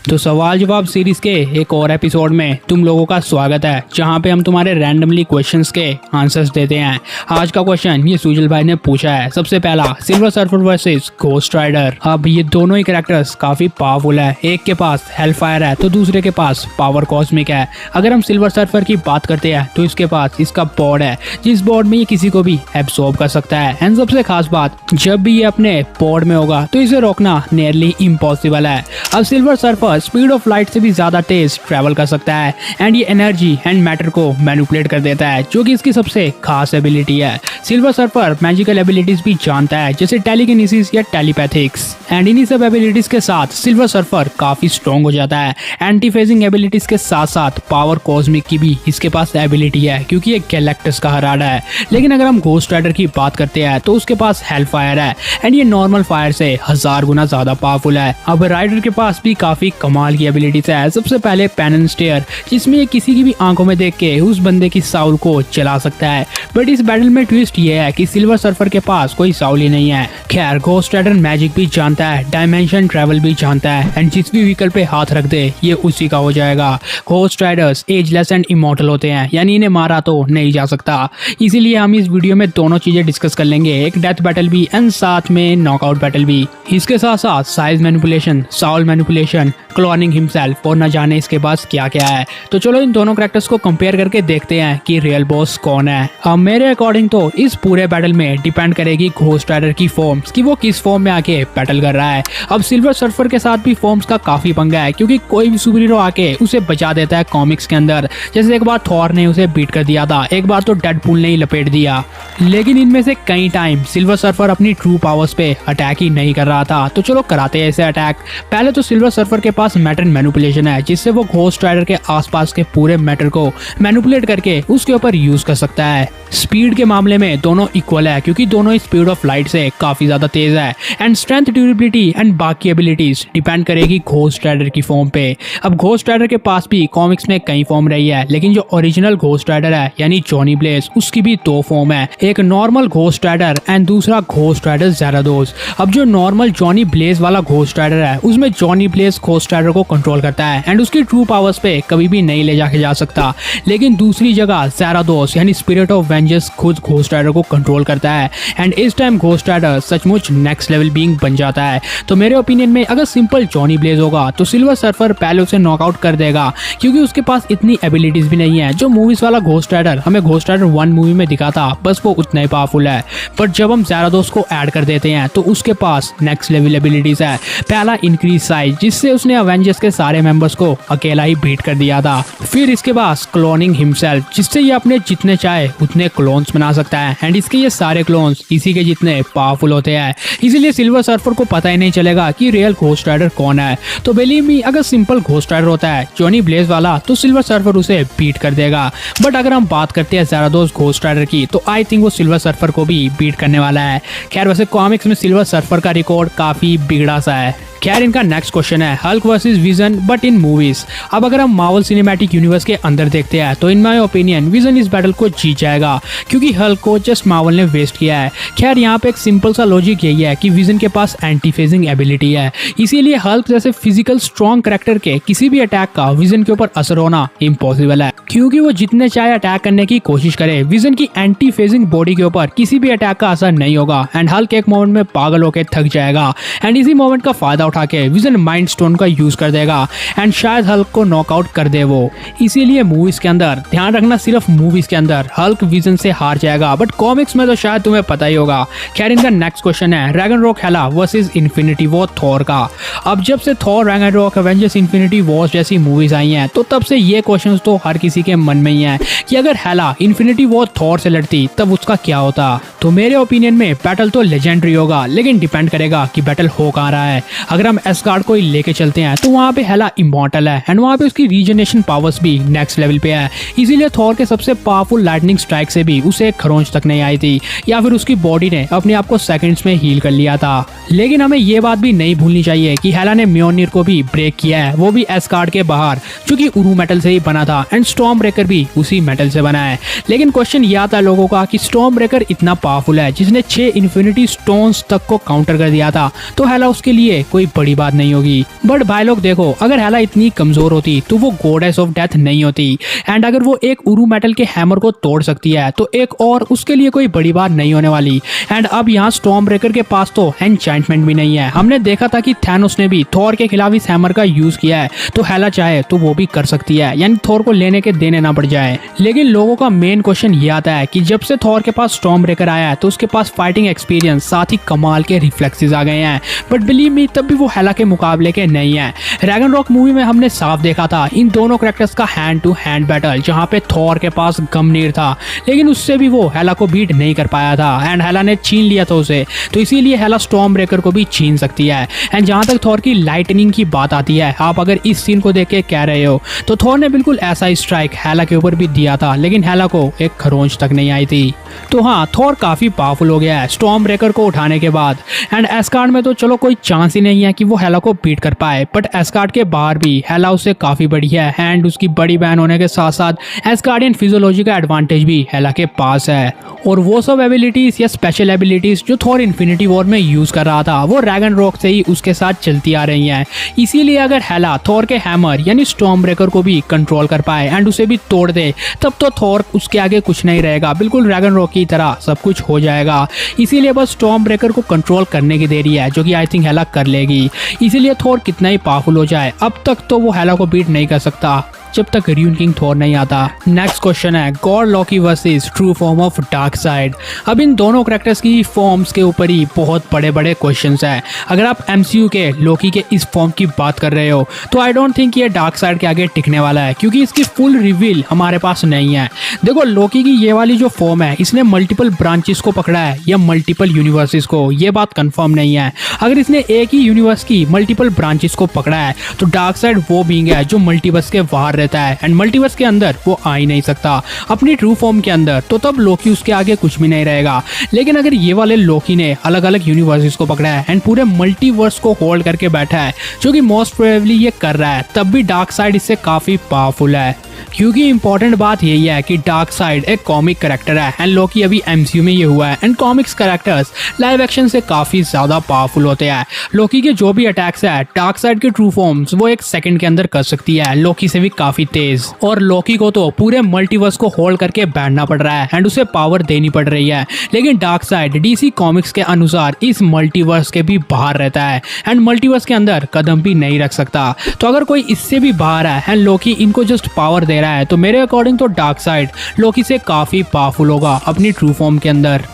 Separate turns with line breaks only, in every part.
तो सवाल जवाब सीरीज के एक और एपिसोड में तुम लोगों का स्वागत है, जहां पे हम तुम्हारे रैंडमली क्वेश्चंस के आंसर्स देते हैं। आज का क्वेश्चन ये सुजल भाई ने पूछा है। सबसे पहला, Silver Surfer versus Ghost Rider. अब ये दोनों ही कैरेक्टर्स काफी पावरफुल है। एक के पास हेलफायर है तो दूसरे के पास पावर कॉस्मिक है। अगर हम सिल्वर सर्फर की बात करते हैं तो इसके पास इसका बॉर्ड है, जिस बॉर्ड में ये किसी को भी एब्सॉर्ब कर सकता है। एंड सबसे खास बात, जब भी ये अपने बॉर्ड में होगा तो इसे रोकना नियरली इम्पॉसिबल है। अब silver surfer speed of light से भी ज्यादा तेज ट्रैवल कर सकता है एंड ये एनर्जी एंड मैटर को मैनिपुलेट कर देता है, जो कि इसकी सबसे खास एबिलिटी है। सिल्वर सर्फर मैजिकल एबिलिटीज भी जानता है, जैसे टेलीकिनेसिस या टेलीपैथिक्स। एंड इन्हीं सब एबिलिटीज के साथ सिल्वर सर्फर काफी स्ट्रॉन्ग हो जाता है। एंटी फेजिंग एबिलिटीज के साथ साथ पावर कॉस्मिक की भी इसके पास एबिलिटी है, क्योंकि ये गैलेक्टस का हराड़ा है। लेकिन अगर हम घोस्ट राइडर की बात करते हैं तो उसके पास हेलफायर है एंड ये नॉर्मल फायर से 1000 गुना ज्यादा पावरफुल है। अब राइडर के पास भी काफी कमाल की एबिलिटीज है। सबसे पहले पेन एंड स्टेयर, जिसमें ये किसी की भी आंखों में देख के उस बंदे की साउल को चला सकता है। बट इस बैटल में ट्विस्ट ये है कि सिल्वर सर्फर के पास कोई साउल ही नहीं है। खैर, घोस्ट राइडर मैजिक भी जानता है, डायमेंशन ट्रेवल भी जानता है एंड जिस भी व्हीकल पे हाथ रख दे ये उसी का हो जाएगा। Ghost Riders ageless and immortal होते हैं, यानी इन्हें मारा तो नहीं जा सकता। इसीलिए हम इस वीडियो में दोनों चीजें डिस्कस कर लेंगे, एक डेथ बैटल भी एंड साथ में नॉकआउट बैटल भी। इसके साथ साथ size manipulation, Saul manipulation, cloning himself और न जाने इसके पास क्या क्या है। तो चलो इन दोनों कैरेक्टर्स को कंपेयर करके देखते हैं कि रियल बॉस कौन है। अब मेरे अकॉर्डिंग तो इस पूरे बैटल में डिपेंड करेगी घोस्ट राइडर की फॉर्म्स, कि वो किस फॉर्म में आके बैटल कर रहा है। अब सिल्वर सर्फर के साथ भी फॉर्म्स का काफी पंगा है, क्योंकि कोई भी सुपर हीरो आके उसे बचा देता है कॉमिक्स के अंदर। जैसे एक बार थॉर ने उसे बीट कर दिया था, एक बार तो डेडपूल ने ही लपेट दिया। लेकिन इनमें से कई टाइम सिल्वर सर्फर अपनी ट्रू पावर्स पे अटैक ही नहीं कर रहा था। तो चलो कराते हैं ऐसे अटैक। पहले तो सिल्वर सर्फर के पास मैटर मैनिपुलेशन है, जिससे वो घोस्ट राइडर के आसपास के पूरे मैटर को मैनिपुलेट करके उसके ऊपर यूज कर सकता है। स्पीड के मामले में दोनों इक्वल है, क्योंकि दोनों स्पीड ऑफ लाइट से काफी ज्यादा तेज है। एंड स्ट्रेंथ, ड्यूरेबिलिटी एंड बाकी एबिलिटीज डिपेंड करेगी घोस्ट राइडर की फॉर्म पे। अब घोस्ट राइडर के पास भी कॉमिक्स में कई फॉर्म रही है, लेकिन जो ओरिजिनल घोस्ट राइडर है यानी जॉनी ब्लेज, उसकी भी दो फॉर्म है, एक नॉर्मल घोस्ट राइडर एंड दूसरा घोस्ट राइडर ज़ेराथोस। अब जो नॉर्मल जॉनी ब्लेज वाला घोस्ट राइडर है, उसमें जॉनी ब्लेज घोस्ट राइडर को कंट्रोल करता है एंड उसकी ट्रू पावर्स पे कभी भी नहीं ले जाके जा सकता। लेकिन दूसरी जगह ज़ेराथोस यानी स्पिरिट ऑफ वेंजेंस खुद घोस्ट राइडर को कंट्रोल करता है एंड इस टाइम घोस्ट राइडर सचमुच नेक्स्ट लेवल बीइंग बन जाता है। तो मेरे ओपिनियन में अगर सिंपल जॉनी ब्लेज होगा तो सिल्वर सर्फर पहले उसे नॉकआउट कर देगा, क्योंकि उसके पास इतनी एबिलिटीज भी नहीं है। जो मूवीज वाला घोस्ट राइडर हमें घोस्ट राइडर 1 मूवी में दिखा था, बस वो उतना ही पावरफुल है। बट जब हम ज़ेराथोस को ऐड कर देते हैं तो उसके पास नेक्स्ट लेवल एबिलिटीज है। पहला, इंक्रीज साइज, जिससे उसने अवेंजर्स के सारे मेंबर्स को अकेला ही बीट कर दिया था। फिर इसके पास क्लोनिंग हिमसेल्फ, जिससे ये अपने जितने चाहे उतने क्लोन्स बना सकता है एंड इसके ये सारे क्लोन्स इसी के जितने पावरफुल होते हैं। इसीलिए सिल्वर सर्फर को पता ही नहीं चलेगा कि रियल घोस्ट राइडर कौन है। तो बिलीव मी, अगर सिंपल घोस्ट राइडर होता है जॉनी ब्लेज वाला, तो सिल्वर सर्फर उसे बीट कर देगा। बट अगर हम बात करते हैं ज़ेराथोस घोस्ट राइडर की, तो आई थिंक वो सिल्वर सर्फर को भी बीट करने वाला है। खैर, वैसे कॉमिक्स में सिल्वर सर्फर का रिकॉर्ड काफी बिगड़ा सा है। खैर, इनका नेक्स्ट क्वेश्चन है Hulk versus vision but in movies. अब अगर हम मार्वल सिनेमैटिक यूनिवर्स के अंदर देखते हैं तो इन माय ओपिनियन विजन इस बैटल को जीत जाएगा, क्योंकि हल्क को जस्ट मार्वल ने वेस्ट किया है। खैर, यहाँ पे एक सिंपल सा लॉजिक यही है कि विजन के पास एंटी फेजिंग एबिलिटी है, इसीलिए हल्क जैसे फिजिकल स्ट्रॉन्ग कैरेक्टर के किसी भी अटैक का विजन के ऊपर असर होना इम्पॉसिबल है, क्योंकि वो जितने चाहे अटैक करने की कोशिश करे, विजन की एंटी फेजिंग बॉडी के ऊपर किसी भी अटैक का असर नहीं होगा एंड हल्क एक मोमेंट में पागल होकर थक जाएगा एंड इसी मोमेंट का फायदा उठा के विजन माइंड स्टोन का यूज कर देगा एंड शायद हल्क को नॉकआउट कर दे वो। इसीलिए मूवीज के अंदर ध्यान रखना, सिर्फ मूवीज के अंदर हल्क विजन से हार जाएगा, बट कॉमिक्स में तो शायद तुम्हें पता ही होगा। खैर, इनका नेक्स्ट क्वेश्चन है रैग्नारोक हेला वर्सेस इन्फिनिटी वॉर थॉर का। अब जब से Thor, Ragnarok, Avengers infinity war जैसी मूवीज आई हैं, तो तब से ये क्वेश्चन तो हर किसी के मन में ही है कि अगर हेला इन्फिनिटी वॉर थॉर से लड़ती तब उसका क्या होता। तो मेरे ओपिनियन में बैटल तो लेजेंडरी होगा, लेकिन डिपेंड करेगा कि बैटल हो कहाँ रहा है। अगर हम एस्गार्ड को लेके चलते हैं तो वहाँ पे हेला इमॉर्टल है एंड वहाँ पे उसकी रीजनरेशन पावर्स भी नेक्स्ट लेवल पे है। इसीलिए थॉर के सबसे पावरफुल लाइटनिंग स्ट्राइक से भी उसे खरोंच तक नहीं आई थी, या फिर उसकी बॉडी ने अपने आप को सेकंड्स में हील कर लिया था। लेकिन हमें ये बात भी नहीं भूलनी चाहिए कि हेला ने म्योनिर को भी ब्रेक किया है, वो भी एस्गार्ड के बाहर, जो कि उरू मेटल से ही बना था एंड स्टॉर्म ब्रेकर भी उसी मेटल से बना है। लेकिन क्वेश्चन ये आता है लोगों का कि स्टॉर्म ब्रेकर इतना पावरफुल है जिसने 6 इन्फिनिटी स्टोन्स तक को काउंटर कर दिया था, तो हेला उसके लिए कोई बड़ी बात नहीं होगी। बट भाई लोग देखो, अगर हेला इतनी कमजोर होती तो वो गॉडेस ऑफ डेथ नहीं होती। एंड अगर वो एक उरू मेटल के हैमर को तोड़ सकती है तो एक और उसके लिए कोई बड़ी बात नहीं होने वाली। एंड अब यहाँ स्टॉर्म ब्रेकर के पास तो एन्चेंटमेंट भी नहीं है। हमने देखा था कि थैनोस ने भी थॉर के खिलाफ इस हैमर का यूज किया है, तो हेला चाहे तो वो भी कर सकती है, यानी थॉर को लेने के देने ना पड़ जाए। लेकिन लोगों का मेन क्वेश्चन ये आता है कि जब से थॉर के पास स्टॉर्म ब्रेकर आया है तो उसके पास फाइटिंग एक्सपीरियंस साथ ही कमाल के रिफ्लेक्सेस आ गए हैं, बट बिलीव मी तब भी वो हेला के मुकाबले के नहीं है। रैग्नारॉक मूवी में हमने साफ देखा था इन दोनों कैरेक्टर्स का हैंड टू हैंड बैटल, जहां पे थॉर के पास गमनीर था, लेकिन उससे भी वो हेला को बीट नहीं कर पाया था एंड हेला ने छीन लिया था उसे। तो इसीलिए हेला स्टॉर्म ब्रेकर को भी छीन सकती है। एंड जहां तक थॉर की लाइटनिंग की बात आती है, आप अगर इस सीन को देख के कह रहे हो तो थॉर ने बिल्कुल ऐसा ही स्ट्राइक हेला के ऊपर भी दिया था, लेकिन हेला को एक खरोंच तक नहीं आई थी। तो हाँ, थॉर काफी पावरफुल हो गया है स्टॉर्म ब्रेकर को उठाने के बाद। एंड एस्गार्ड में तो चलो कोई चांस ही नहीं है कि वो हेला को बीट कर पाए, बट एस्गार्ड के बाहर भी हेला उससे काफी बड़ी है एंड उसकी बड़ी बहन होने के साथ साथ एस्गार्डियन फिजियोलॉजी का एडवांटेज भी हेला के पास है। और वो सब एबिलिटीज या स्पेशल एबिलिटीज जो थॉर इन्फिनिटी वॉर में यूज कर रहा था वो रैग्नारॉक से ही उसके साथ चलती आ रही हैं। इसीलिए अगर हेला थॉर के हैमर यानी स्टॉर्म ब्रेकर को भी कंट्रोल कर पाए एंड उसे भी तोड़ दे, तब तो थॉर उसके आगे कुछ नहीं रहेगा, बिल्कुल रैग्नारॉक की तरह सब कुछ हो जाएगा। इसीलिए बस स्टॉर्म ब्रेकर को कंट्रोल करने की देरी है, जो कि आई थिंक हेला कर लेगी। इसीलिए थॉर कितना ही पावरफुल हो जाए, अब तक तो वो हेला को बीट नहीं कर सकता जब तक र्यून किंग थॉर नहीं आता। नेक्स्ट क्वेश्चन है god Loki versus true form of Darkseid. अब इन दोनों कैरेक्टर्स की फॉर्म्स के ऊपर ही बहुत बड़े बड़े क्वेश्चंस हैं। अगर आप एमसीयू के लोकी के इस फॉर्म की बात कर रहे हो तो आई डोंट थिंक ये डार्कसाइड के आगे टिकने वाला है, क्योंकि इसकी फुल रिवील हमारे पास नहीं है। देखो, लोकी की ये वाली जो फॉर्म है इसने मल्टीपल ब्रांचेस को पकड़ा है या मल्टीपल यूनिवर्सेस को, ये बात कंफर्म नहीं है। अगर इसने एक ही यूनिवर्स की मल्टीपल ब्रांचेस को पकड़ा है तो डार्कसाइड वो बीइंग है जो मल्टीवर्स के बाहर रहता है एंड मल्टीवर्स के अंदर वो आ ही नहीं सकता अपनी ट्रू फॉर्म के अंदर, तो तब लोकी उसके आगे कुछ भी नहीं रहेगा। लेकिन अगर ये वाले लोकी ने अलग अलग यूनिवर्सेस को पकड़ा है एंड पूरे मल्टीवर्स को होल्ड करके बैठा है, जो कि मोस्ट प्रोबेबली ये कर रहा है, तब भी डार्कसाइड इससे काफी पावरफुल है। क्योंकि इंपॉर्टेंट बात यही है कि डार्कसाइड एक कॉमिक कैरेक्टर है एंड लोकी अभी एमसीयू में ये हुआ है and comics characters live action से काफी ज्यादा पावरफुल होते हैं। लोकी के जो भी अटैक्स है डार्कसाइड के ट्रू फॉर्म्स वो एक सेकंड के अंदर कर सकती है, लोकी से भी काफी तेज। और लोकी को तो पूरे मल्टीवर्स को होल्ड करके बैठना पड़ रहा है एंड उसे पावर देनी पड़ रही है। लेकिन डार्कसाइड डीसी कॉमिक्स के अनुसार इस मल्टीवर्स के भी बाहर रहता है एंड मल्टीवर्स के अंदर कदम भी नहीं रख सकता। तो अगर कोई इससे भी बाहर है एंड लोकी इनको जस्ट पावर दे रहा है, तो मेरे अकॉर्डिंग तो डार्कसाइड लोकी से काफी पावरफुल होगा अपनी ट्रू फॉर्म के अंदर।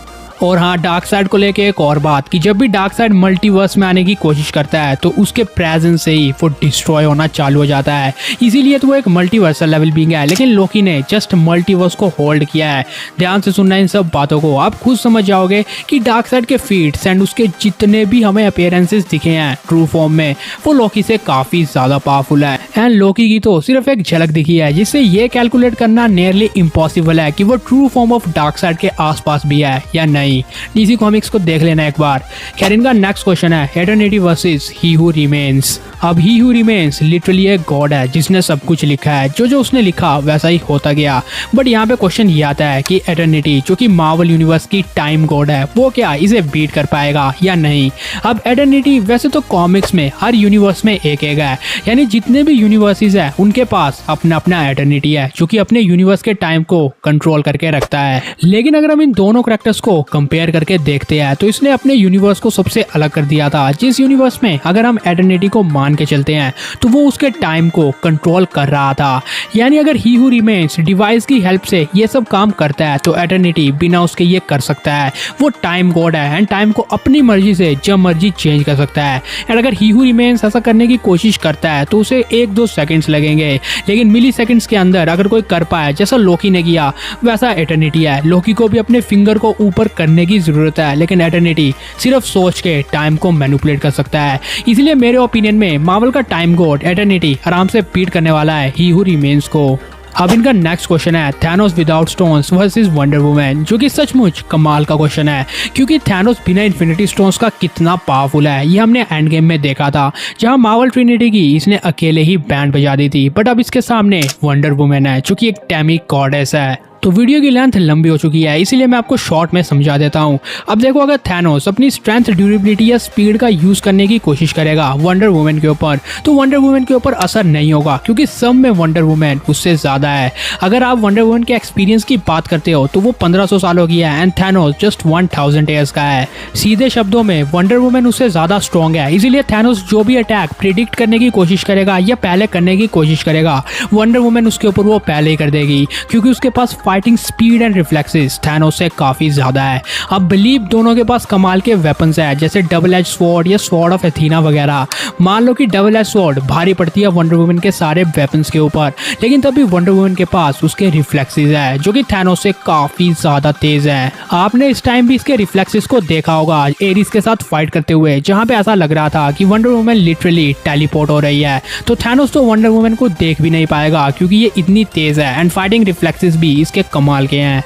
और हाँ, डार्कसाइड को लेके एक और बात कि जब भी डार्कसाइड मल्टीवर्स में आने की कोशिश करता है तो उसके प्रेजेंस से ही वो डिस्ट्रॉय होना चालू हो जाता है। इसीलिए तो वो एक मल्टीवर्सल लेवल बीइंग है, लेकिन लोकी ने जस्ट मल्टीवर्स को होल्ड किया है। ध्यान से सुनना इन सब बातों को, आप खुद समझ जाओगे कि डार्कसाइड के फीट्स एंड उसके जितने भी हमें अपीयरेंसेस दिखे हैं ट्रू फॉर्म में वो लोकी से काफी ज्यादा पावरफुल है। एंड लोकी की तो सिर्फ एक झलक दिखी है, जिससे ये कैलकुलेट करना नियरली इम्पॉसिबल है कि वो ट्रू फॉर्म ऑफ डार्कसाइड के आसपास भी है या नहीं। डीसी कॉमिक्स को देख लेना एक बार। खैर, इनका नेक्स्ट क्वेश्चन है एटर्निटी वर्सेस ही हू रिमेन्स। अब ही हू रिमेन्स लिटरली एक गॉड है जिसने सब कुछ लिखा है, जो उसने लिखा वैसा ही होता गया। बट यहाँ पे क्वेश्चन ये आता है कि एटर्निटी जो कि मार्वल यूनिवर्स की टाइम गॉड है, वो क्या इसे बीट कर पाएगा या नहीं। अब एटर्निटी वैसे तो कॉमिक्स में हर यूनिवर्स में एक है, यानी जितने भी यूनिवर्सेस है उनके पास अपना अपना एटर्निटी है जो कि अपने यूनिवर्स के टाइम को कंट्रोल करके रखता है। लेकिन अगर हम इन दोनों कैरेक्टर्स को कंपेयर करके देखते हैं तो इसने अपने यूनिवर्स को सबसे अलग कर दिया था। जिस यूनिवर्स में अगर हम एटर्निटी को मान के चलते हैं तो वो उसके टाइम को कंट्रोल कर रहा था, यानी अगर ही हू रिमेन्स डिवाइस की हेल्प से ये सब काम करता है तो एटर्निटी बिना उसके ये कर सकता है। वो टाइम गॉड है एंड टाइम को अपनी मर्जी से जब मर्जी चेंज कर सकता है। एंड अगर ही हू रिमेन्स ऐसा करने की कोशिश करता है तो उसे 1-2 सेकंड्स लगेंगे, लेकिन मिली सेकंड्स के अंदर अगर कोई कर पाए जैसा लोकी ने किया वैसा एटर्निटी है। लोकी को भी अपने फिंगर को ऊपर करने की जरूरत है, लेकिन एटर्निटी सिर्फ सोच के टाइम को मैनिपुलेट कर सकता है। इसलिए मेरे ओपिनियन में मार्वल का टाइम गॉड एटर्निटी आराम से बीट करने वाला है ही हू रिमेन्स को। अब इनका नेक्स्ट क्वेश्चन है Thanos without stones versus wonder woman, जो कि सचमुच कमाल का क्वेश्चन है, क्योंकि थैनोस बिना इन्फिनिटी स्टोन्स का कितना पावरफुल है ये हमने एंड गेम में देखा था, जहां मार्वल ट्रिनिटी की इसने अकेले ही बैंड बजा दी थी। बट अब इसके सामने वंडर वुमन है जो कि एक टैमी गॉडेस है। तो वीडियो की लेंथ लंबी हो चुकी है, इसीलिए मैं आपको शॉर्ट में समझा देता हूँ। अब देखो, अगर थैनोस अपनी स्ट्रेंथ, ड्यूरेबिलिटी या स्पीड का यूज करने की कोशिश करेगा वंडर वुमन के ऊपर, तो वंडर वुमन के ऊपर असर नहीं होगा, क्योंकि सब में वंडर वुमन उससे ज्यादा है। अगर आप वंडर वुमन के एक्सपीरियंस की बात करते हो तो वो 1500 सालों की है एंड थैनोस जस्ट 1000 ईयर्स का है। सीधे शब्दों में वंडर वुमन उससे ज्यादा स्ट्रॉन्ग है, इसीलिए थैनोस जो भी अटैक प्रिडिक्ट करने की कोशिश करेगा या पहले करने की कोशिश करेगा, वंडर वुमन उसके ऊपर वो पहले ही कर देगी, क्योंकि उसके पास fighting speed and reflexes Thanos से काफी ज्यादा है। अब बिलीव दोनों के पास कमाल के वेपन्स है, जैसे डबल एज स्वॉर्ड या स्वॉर्ड ऑफ एथीना वगैरह। मान लो कि डबल एज स्वॉर्ड भारी पड़ती है वंडर वुमन के सारे वेपन्स के ऊपर, लेकिन तभी वंडर वुमन के पास उसके रिफ्लेक्सेस है जो कि थैनोस से काफी ज्यादा तेज है। आपने इस टाइम भी इसके रिफ्लेक्सेस को देखा होगा एरिस के साथ फाइट करते हुए, जहां पे ऐसा लग रहा था कि वंडर वुमन लिटरली टेलीपोर्ट हो रही है। तो थैनोस तो वंडर वुमन को देख भी नहीं पाएगा, क्योंकि ये इतनी तेज है एंड फाइटिंग रिफ्लेक्सेस भी इसके कमाल के हैं।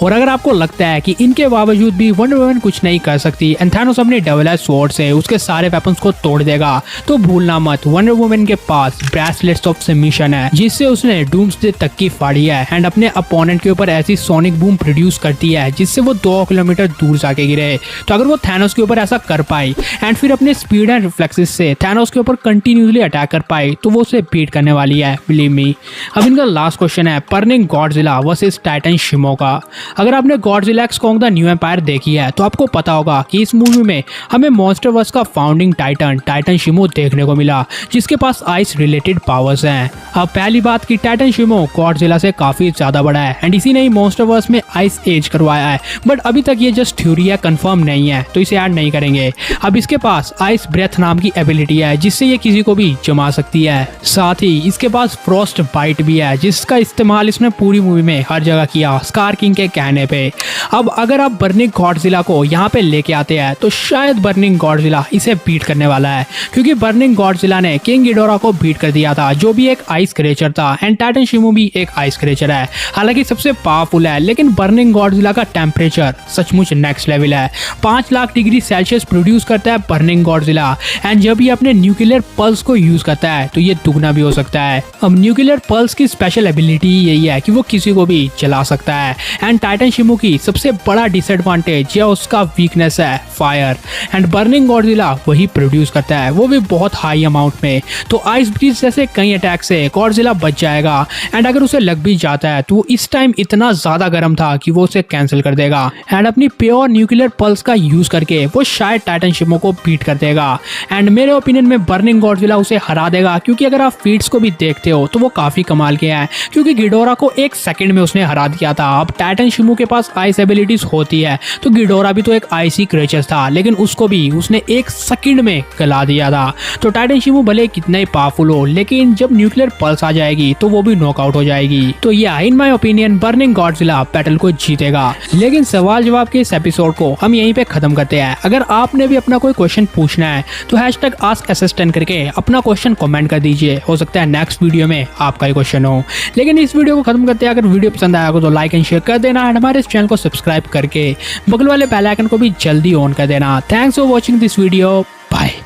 और अगर आपको लगता है कि इनके बावजूद भी वंडर वुमन कुछ नहीं कर सकती एंड थैनोस अपने डबल एज स्वॉर्ड से उसके सारे वेपन्स को तोड़ देगा, तो भूलना मत वंडर वुमन के पास ब्रेसलेट्स ऑफ सबमिशन है, जिससे उसने डूम्सडे तक की फाड़ी है एंड अपने अपोनेंट के ऊपर ऐसी सोनिक बूम प्रोड्यूस करती है जिससे वो 2 किलोमीटर दूर जाके गिरे। तो अगर वो थैनोस के ऊपर ऐसा कर पाई एंड फिर अपने स्पीड एंड रिफ्लेक्सेस से थैनोस के ऊपर कंटिन्यूसली अटैक कर पाई, तो वो उसे बीट करने वाली है, बिलीव मी। अब इनका लास्ट क्वेश्चन है burning Godzilla versus Titan Shimo का। अगर आपने Godzilla x Kong the new empire देखी है तो आपको पता होगा कि इस मूवी में हमें मॉन्स्टरवर्स का फाउंडिंग टाइटन शिमो देखने को मिला, जिसके पास आइस रिलेटेड पावर्स हैं। अब पहली बात कि टाइटन शिमो गॉडजिला से काफी ज्यादा बड़ा है एंड इसी ने ही मॉन्स्टरवर्स में आइस एज करवाया है, बट अभी तक ये जस्ट थ्योरी है, कंफर्म नहीं है, तो इसे ऐड नहीं करेंगे। अब इसके पास आइस ब्रेथ नाम की एबिलिटी है जिससे ये किसी को भी जमा सकती है। साथ ही इसके पास फ्रॉस्ट बाइट भी है, जिसका इस्तेमाल इसने पूरी मूवी में हर जगह किया स्कार किंग के कहने पे। अब अगर आप बर्निंग गॉडजिला को यहाँ पे लेके आते हैं तो शायद बर्निंग गॉडजिला इसे बीट करने वाला है, क्योंकि बर्निंग गॉडजिला ने किंग गिडोरा को बीट कर दिया था, जो भी एक आइस क्रिएचर था एंड टाइटन शिमो भी एक आइस क्रिएचर है। हालांकि सबसे पावरफुल है, लेकिन बर्निंग गॉडजिला का टेम्परेचर सचमुच नेक्स्ट लेवल है। 5 लाख डिग्री सेल्सियस प्रोड्यूस करता है बर्निंग गॉडजिला एंड जब ये अपने न्यूक्लियर पल्स को यूज करता है तो ये दुगना भी हो सकता है। अब न्यूक्लियर पल्स की स्पेशल एबिलिटी यही है कि वो किसी को भी जला सकता है एंड टाइटन शिमो की सबसे बड़ा डिसएडवांटेज या उसका वीकनेस है फायर एंड बर्निंग गॉडजिला वही प्रोड्यूस करता है, वो भी बहुत हाई अमाउंट में। तो आइस ब्रीज जैसे कई अटैक से गॉडजिला बच जाएगा एंड अगर उसे लग भी जाता है तो इस टाइम इतना ज्यादा गर्म था कि वो उसे कैंसिल कर देगा एंड अपनी प्योर न्यूक्लियर पल्स का यूज करके वो शायद टाइटन शिमो को बीट कर देगा एंड मेरे ओपिनियन में बर्निंग गॉडजिला उसे हरा देगा, क्योंकि अगर आप फीट्स को भी देखते हो तो वो काफी कमाल के हैं, क्योंकि गिडोरा को 1 सेकंड में उसने हरा दिया था। अब टाइटन शिमो के पास आइस एबिलिटीज होती है, तो गिडोरा भी तो एक आइसी क्रिएचर था, लेकिन उसको भी उसने 1 सेकंड में गला दिया था। तो टाइटन शिमो भले कितना ही पावरफुल हो, लेकिन जब न्यूक्लियर पल्स आ जाएगी तो वो भी नॉकआउट हो जाएगी। तो या in my opinion burning Godzilla battle को जीतेगा। लेकिन सवाल जवाब के इस एपिसोड को हम यहीं पे खत्म करते हैं। अगर आपने भी अपना कोई क्वेश्चन पूछना है तो #AskAssistant करके अपना क्वेश्चन कमेंट कर दीजिए, हो सकता है नेक्स्ट वीडियो में आपका ही क्वेश्चन हो। लेकिन इस वीडियो को खत्म करते हैं, अगर वीडियो पसंद आया हो तो लाइक एंड शेयर कर देना एंड हमारे इस चैनल को सब्सक्राइब करके बगल वाले बेल आइकन को भी जल्दी ऑन कर देना। Thanks for watching this video, bye.